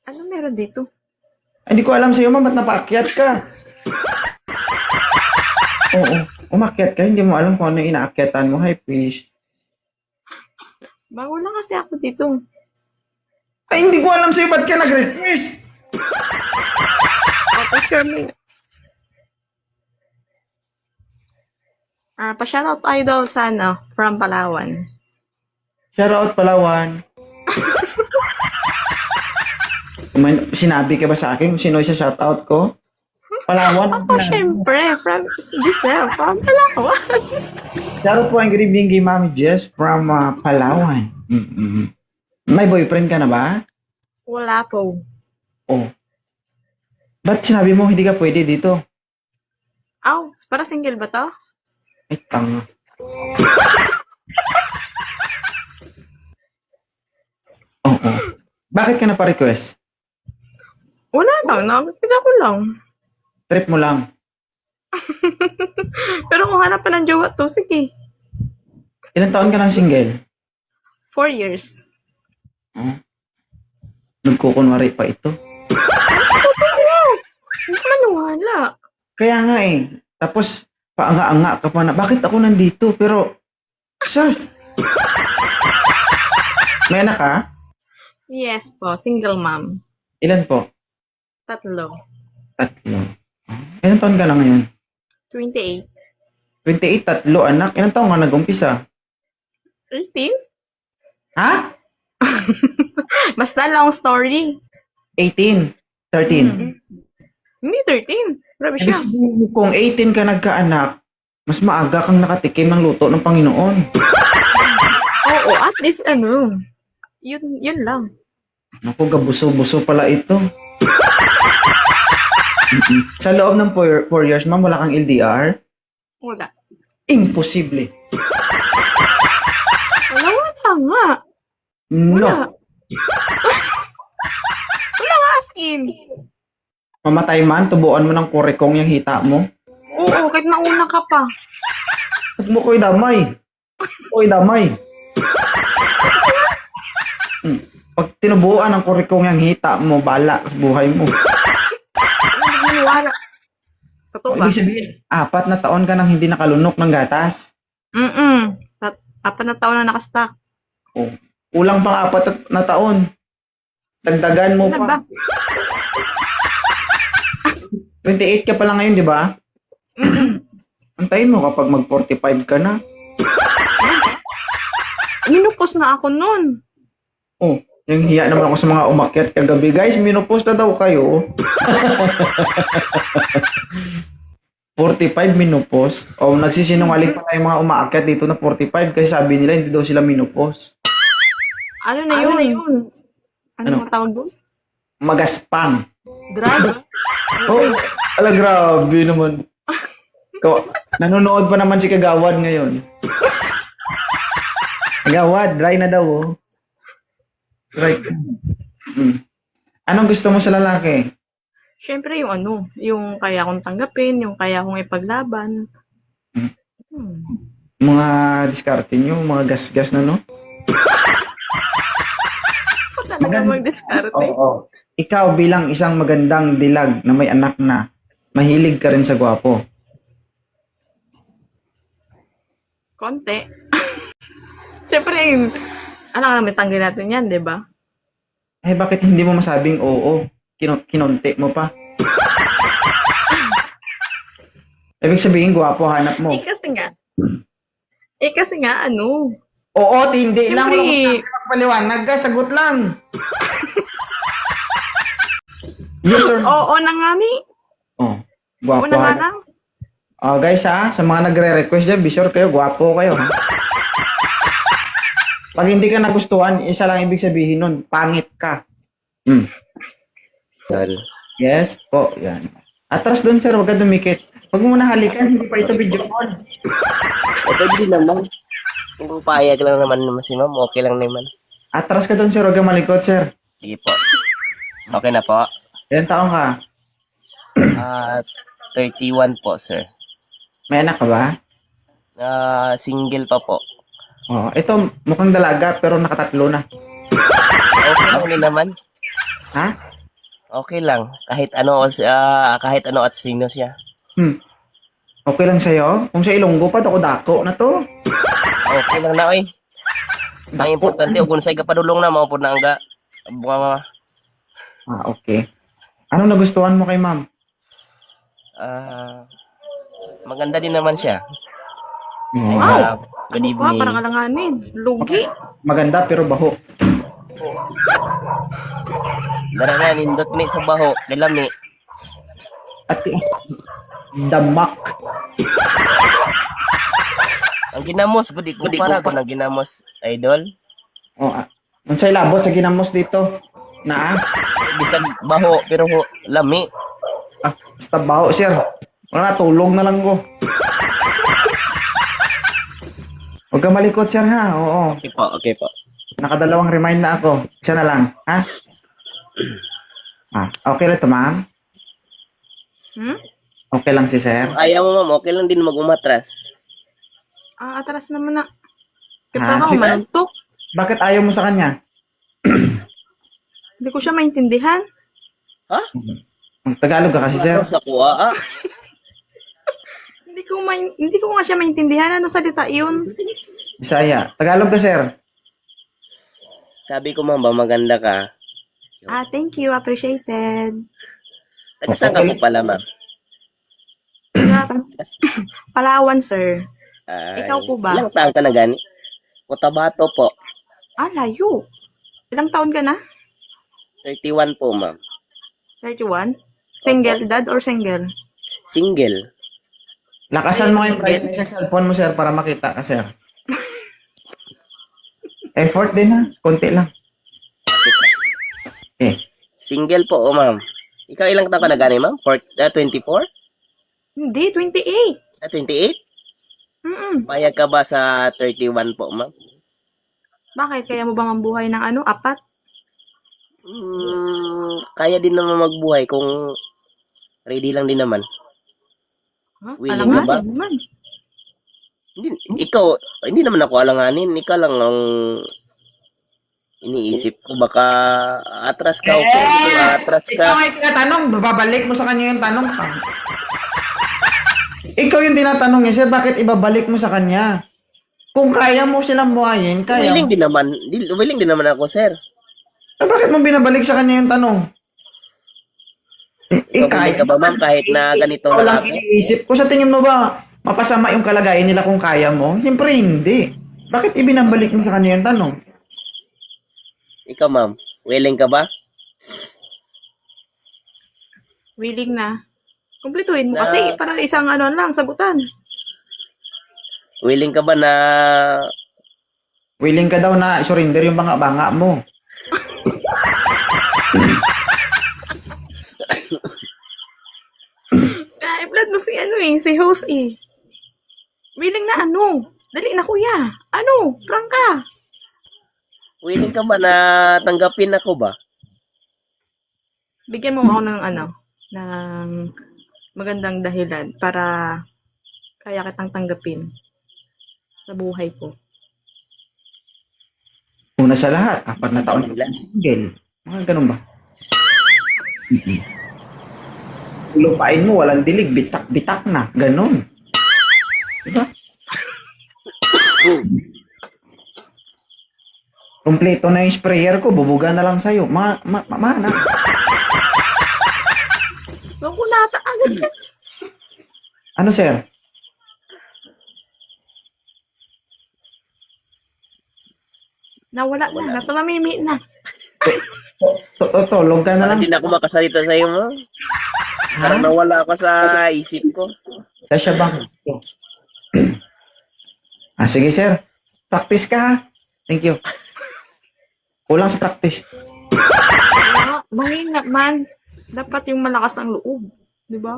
Ano meron dito? Hindi ko alam sa'yo, ma'am, ba't napaakyat ka? Oo, umakyat ka, hindi mo alam kung ano yung inaakyatan mo. Hi, fish. Bago lang kasi ako dito. Ay, hindi ko alam sa'yo, ba't ka nag-request? Picture me. Pa-shoutout idol sa from Palawan. Shoutout, Palawan. Sinabi ka ba sa akin kung sino yung shoutout ko? Palawan. Ako, syempre, from Giselle, from Palawan. Shoutout po ang good evening kay Mami Jess from Palawan. Mm-mm. May boyfriend ka na ba? Wala po. Oh. Ba't sinabi mo hindi ka pwede dito? Aw, para single ba to? Ay, tanga. Oo. Bakit ka na pa-request? Wala daw, nakakita ko lang. Trip mo lang. Pero kung hanap pa ng jowa to, sige. Ilang taon ka ng single? 4 years. Oh. Nagkukunwari pa ito. Hindi ka maniwala. Kaya nga eh. Tapos, paanga-anga ka pa na, bakit ako nandito? Pero, sus! May anak ka? Yes po, single mom. Ilan po? 3. 3. Ilang taon ka na ngayon? 28. 28, 3 anak. Ilang taon ka nag-umpisa? 18? Ha? Basta long story. 18, 13. Hindi 13. Grabe Ibig siya. sabihin mo, kung 18 ka nagkaanak, mas maaga kang nakatikim ng luto ng Panginoon. Oo, at least yun lang. Naku, gabuso-buso pala ito. Sa loob ng 4 years, ma'am, wala kang LDR? Wala. Imposible. Wala nga. No. Wala nga as in. Mamatay man, tubuan mo ng kurekong yung hita mo. Oo, kahit nauna ka pa. Huwag mo ko'y damay. Ko'y damay. Pag tinubuan ng kurekong yung hita mo, bala sa buhay mo. Hindi maniwala. Totoo ba? Ibig sabihin, 4 na taon ka nang hindi nakalunok ng gatas. 4 na taon na nakastock. Oh. Kulang pang 4 na taon. Dagdagan mo Ano ba? pa. 28 ka pa lang ngayon, di ba? Antayin mo kapag mag-45 ka na. Minupos na ako nun. Oh, yung hiya naman ako sa mga umakyat kagabi. Guys, minupos na daw kayo. 45 minupos. Oh, nagsisinungaling pa yung mga umaakyat dito na 45 kasi sabi nila hindi daw sila minupos. Ano na yun? Ano ang tawag doon? Magaspang. Dry? Oh, grabe naman. Nanonood pa naman si Kagawad ngayon. Kagawad, dry na daw oh. Right. Anong gusto mo sa lalaki? Siyempre yung kaya kong tanggapin, yung kaya kong ipaglaban. Mga diskarte nyo, mga gas-gas na no? Ako talaga mag-discarte. Oo. Ikaw bilang isang magandang dilag na may anak na, mahilig ka rin sa gwapo. Konti. Siyempre, namin tanggil natin yan, di ba? Eh, bakit hindi mo masabing oo? Kinonti mo pa. Ibig sabihin, gwapo, hanap mo. Kasi nga, Oo, hindi lang. Wala Siyempre. mo sinabi magpaliwanag ka, sagot lang. Yes or no? Oo na nga ni. Oh, Oo gwapo na nga hanap. lang. Oh, guys sa mga nagre-request dyan, be sure kayo, gwapo kayo. Ha? Pag hindi ka nagustuhan, isa lang ibig sabihin nun, pangit ka. Yes po, yan. Atras doon, sir, huwag ka dumikit. Huwag mo na halikan, hindi pa ito video call. Pwede naman. Kung pupayag lang naman si ma'am, okay lang naman. Atras ka doon, sir, huwag ka malikot, sir. Sige po. Okay na po. Ilan taong ka? 31 po, sir. May anak ka ba? Single pa po. Oh, ito, mukhang dalaga, pero nakatatlo na. Okay lang din naman. Ha? Okay lang. Kahit ano at sino siya. Okay lang sa'yo? Kung sa Ilonggo pa, dako na to. Okay lang na, oy. Ang importante, kung sa'y kapadulong na, mga po na angga. Mga, Okay. Anong nagustuhan mo kay ma'am? maganda din naman siya. Wow. Good Ano ka? evening. Parang alanganin. Lugi. Maganda pero baho. Dara na, nindot ni sa baho. Nilami. At damak. Ang ginamos, gudi ko para ko ng ginamos, idol. Unsay labot sa ginamos dito? Na Bisag baho, pero lami. basta baho, sir. Wala na, tulog na lang ko. Huwag ka malikot, sir, ha? Oo. Okay po. Nakadalawang remind na ako. Isa na lang, ha? Okay lang to, ma'am? Hmm? Okay lang si sir? Ayaw mo, ma'am, okay lang din mag-umatras. Atras naman na. Ah, Kaya ako sige. manuntok. Bakit ayaw mo sa kanya? Hindi ko siya maintindihan. Tagalog ka kasi, sir. Sa kuha, Hindi ko nga siya maintindihan. Ano salita yun? Bisaya. Tagalog ka, sir. Sabi ko, ma'am, ba maganda ka? Thank you. Appreciated. Taga-saan ka po pala, ma'am? Palawan, sir. Ay, Ikaw po ba? Ilang taon ka na gani? Cotabato po. Layo. Ilang taon ka na? 31 po, ma'am. 31? Single dad or single? Single. Lakasan mo yung brightness sa cellphone mo, sir, para makita ka, sir. Effort din, ha? Konti lang. Single po, ma'am. Ikaw ilang taon ka na gani, ma'am? 24? Hindi, 28. 28? Payag ka ba sa 31 po, ma'am? Bakit? Kaya mo ba mambuhay ng apat? Kaya din naman magbuhay kung ready lang din naman. Willing Alangan ka ba? naman. Hindi naman ako alanganin. Ikaw lang ang iniisip ko. Baka atras ka. Atras ka. Ikaw ay tinatanong, babalik mo sa kanya yung tanong. Ikaw yung tinatanong niya, sir, bakit ibabalik mo sa kanya? Kung kaya mo silang buhayin, kaya. Willing din naman ako, sir. Bakit mo binabalik sa kanya yung tanong? Willing ka ba, ma'am, kahit na ganito Ikaw na lang ako? iniisip ko. Sa tingin mo ba, mapasama yung kalagayan nila kung kaya mo? Siyempre hindi. Bakit ibinabalik mo sa kanya yung tanong? Ikaw, ma'am, willing ka ba? Willing na. Kumpletuhin mo kasi para isang lang, sagutan. Willing ka ba na Willing ka daw na surrender yung banga-banga mo. I-blood mo si host Willing na Dali na kuya. Prangka. willing ka ba na tanggapin ako ba? Bigyan mo ako ng magandang dahilan para kaya kitang tanggapin sa buhay ko. Una sa lahat, 4 na taon na single. Mga ganun ba? Lupain mo, walang dilig, bitak-bitak na. Ganun. Diba? Kompleto na yung sprayer ko, bubuga na lang sa'yo. Mana. So, kunata agad yan. Ano, sir? Nawala na. Natamamimi na. Tulog ka na lang. Hindi na ako makasalita sa iyo, ma'am. Parang nawala ako sa isip ko. Sasha Bank. Sige, sir. Practice ka, ha? Thank you. Kulang sa practice. Mahina man. Dapat yung malakas ang loob. Diba?